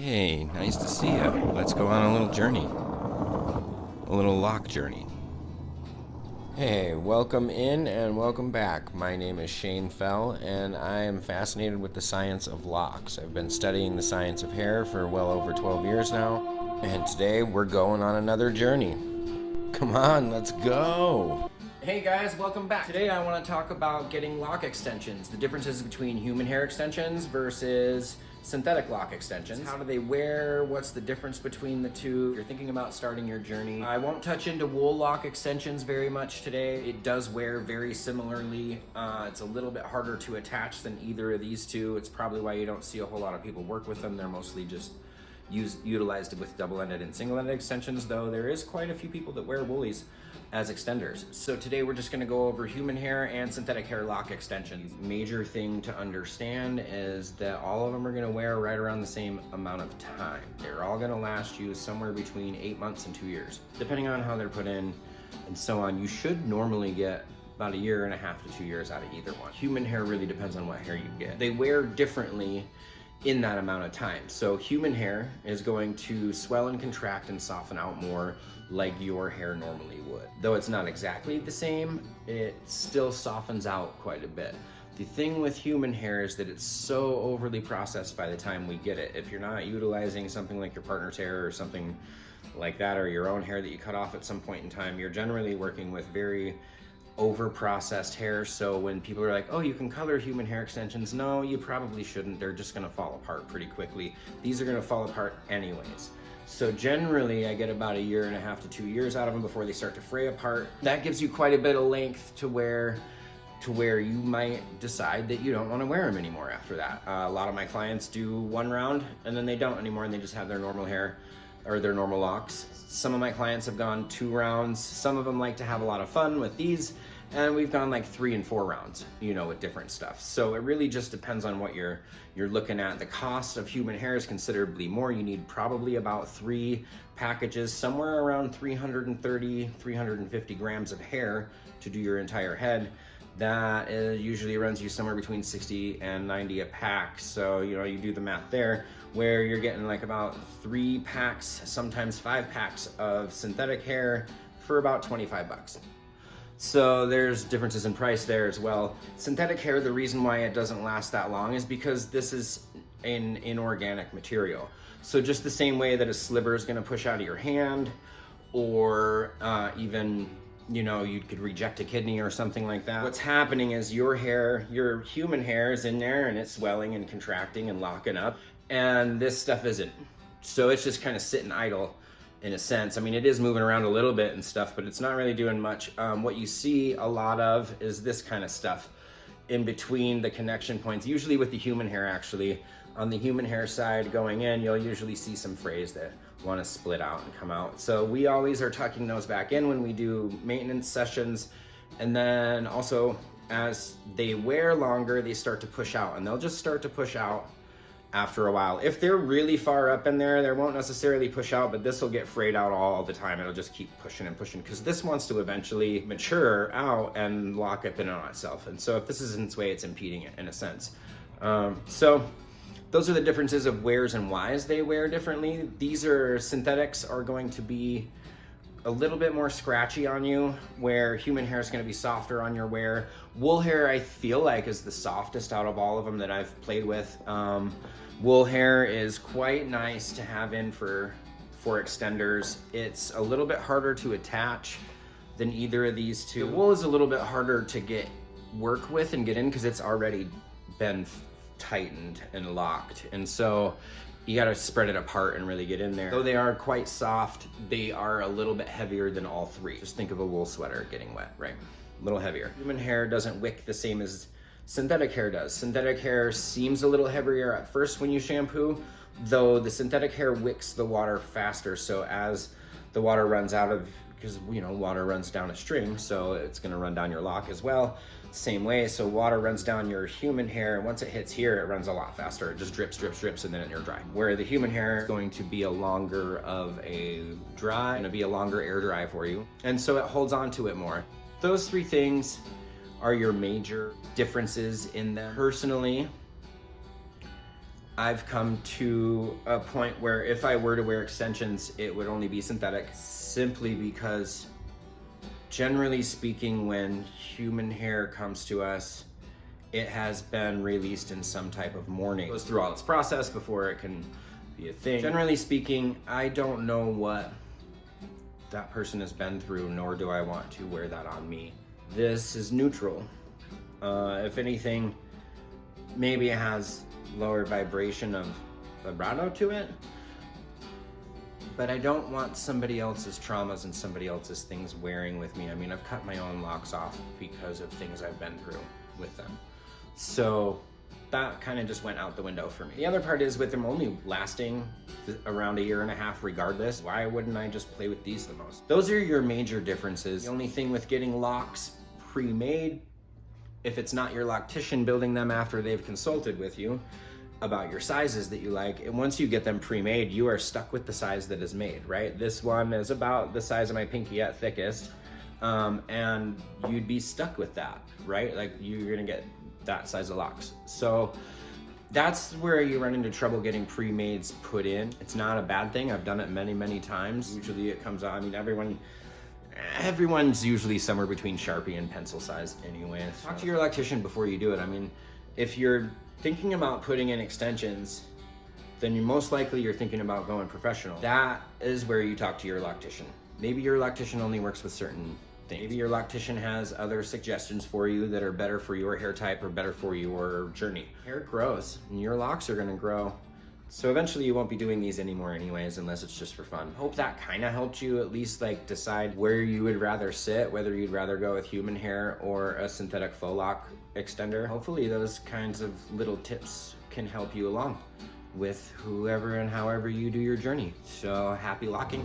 Hey, nice to see you. Let's go on a little journey. A little lock journey. Hey, welcome in and welcome back. My name is Shane Fell, and I am fascinated with the science of locks. I've been studying the science of hair for well over 12 years now, and today we're going on another journey. Come on, let's go! Hey guys, welcome back. Today I want to talk about getting lock extensions, the differences between human hair extensions versus synthetic lock extensions. How do they wear? What's the difference between the two? If you're thinking about starting your journey, I won't touch into wool lock extensions very much today. It does wear very similarly. It's a little bit harder to attach than either of these two. It's probably why you don't see a whole lot of people work with them. They're mostly just utilized with double-ended and single-ended extensions, though there is quite a few people that wear Woolies as extenders. So today we're just gonna go over human hair and synthetic hair lock extensions. Major thing to understand is that all of them are gonna wear right around the same amount of time. They're all gonna last you somewhere between 8 months and 2 years. Depending on how they're put in and so on, you should normally get about 1.5 to 2 years out of either one. Human hair really depends on what hair you get. They wear differently in that amount of time. So human hair is going to swell and contract and soften out more like your hair normally would. Though it's not exactly the same, it still softens out quite a bit. The thing with human hair is that it's so overly processed by the time we get it. If you're not utilizing something like your partner's hair or something like that, or your own hair that you cut off at some point in time, you're generally working with very over-processed hair. So when people are like, oh, you can color human hair extensions, no, you probably shouldn't. They're just gonna fall apart pretty quickly. These are gonna fall apart anyways. So generally I get about 1.5 to 2 years out of them before they start to fray apart. That gives you quite a bit of length to where you might decide that you don't want to wear them anymore after that. A lot of my clients do 1 round and then they don't anymore and they just have their normal hair or their normal locks. Some of my clients have gone 2 rounds. Some of them like to have a lot of fun with these, and we've gone like 3 and 4 rounds, with different stuff. So it really just depends on what you're looking at. The cost of human hair is considerably more. You need probably about 3 packages, somewhere around 330, 350 grams of hair to do your entire head. That usually runs you somewhere between 60 and 90 a pack. So, you do the math there, where you're getting like about 3 packs, sometimes 5 packs of synthetic hair for about 25 bucks. So there's differences in price there as well. Synthetic hair, the reason why it doesn't last that long is because this is an inorganic material. So just the same way that a sliver is gonna push out of your hand, or even you could reject a kidney or something like that. What's happening is your human hair is in there and it's swelling and contracting and locking up, and this stuff isn't. So it's just kind of sitting idle in a sense. I mean, it is moving around a little bit and stuff, but it's not really doing much. What you see a lot of is this kind of stuff in between the connection points, usually with the human hair actually. On the human hair side going in, you'll usually see some frays that want to split out and come out. So we always are tucking those back in when we do maintenance sessions. And then also as they wear longer, they start to push out, and they'll just start to push out after a while. If they're really far up in there, they won't necessarily push out, but this will get frayed out all the time. It'll just keep pushing and pushing because this wants to eventually mature out and lock up in on itself. And so if this is in its way, it's impeding it in a sense. So those are the differences of wheres and whys they wear differently. Synthetics are going to be a little bit more scratchy on you, where human hair is going to be softer on your wear. Wool hair, I feel like, is the softest out of all of them that I've played with. Wool hair is quite nice to have in for extenders. It's a little bit harder to attach than either of these two. Wool is a little bit harder to work with and get in because it's already been tightened and locked, and so you got to spread it apart and really get in there. Though they are quite soft, they are a little bit heavier than all 3. Just think of a wool sweater getting wet, right? A little heavier. Human hair doesn't wick the same as synthetic hair does. Synthetic hair seems a little heavier at first when you shampoo, though the synthetic hair wicks the water faster. So as the water runs out of, because water runs down a stream, so it's going to run down your lock as well. Same way, so water runs down your human hair, and once it hits here, it runs a lot faster. It just drips, drips, drips, and then you're dry. Where the human hair is going to be a longer of a dry, going to be a longer air dry for you, and so it holds on to it more. Those 3 things are your major differences in them. Personally, I've come to a point where if I were to wear extensions, it would only be synthetic, simply because generally speaking, when human hair comes to us, it has been released in some type of mourning. It goes through all its process before it can be a thing. Generally speaking, I don't know what that person has been through, nor do I want to wear that on me. This is neutral. If anything, maybe it has lower vibration of vibrato to it, but I don't want somebody else's traumas and somebody else's things wearing with me. I mean, I've cut my own locks off because of things I've been through with them. So that kind of just went out the window for me. The other part is, with them only lasting around 1.5 years regardless, why wouldn't I just play with these the most? Those are your major differences. The only thing with getting locks pre-made, if it's not your loctician building them after they've consulted with you about your sizes that you like, and once you get them pre-made, you are stuck with the size that is made, right? This one is about the size of my pinky at thickest, and you'd be stuck with that, right? Like, you're gonna get that size of locks. So that's where you run into trouble getting pre-mades put in. It's not a bad thing. I've done it many times. Usually it comes out, I mean, everyone's usually somewhere between Sharpie and pencil size anyway. Talk to your loctician before you do it. I mean, if you're thinking about putting in extensions, then most likely you're thinking about going professional. That is where you talk to your loctician. Maybe your loctician only works with certain things. Maybe your loctician has other suggestions for you that are better for your hair type or better for your journey. Hair grows and your locks are gonna grow. So eventually you won't be doing these anymore anyways, unless it's just for fun. Hope that kind of helped you at least like decide where you would rather sit, whether you'd rather go with human hair or a synthetic faux lock extender. Hopefully those kinds of little tips can help you along with whoever and however you do your journey. So happy locking.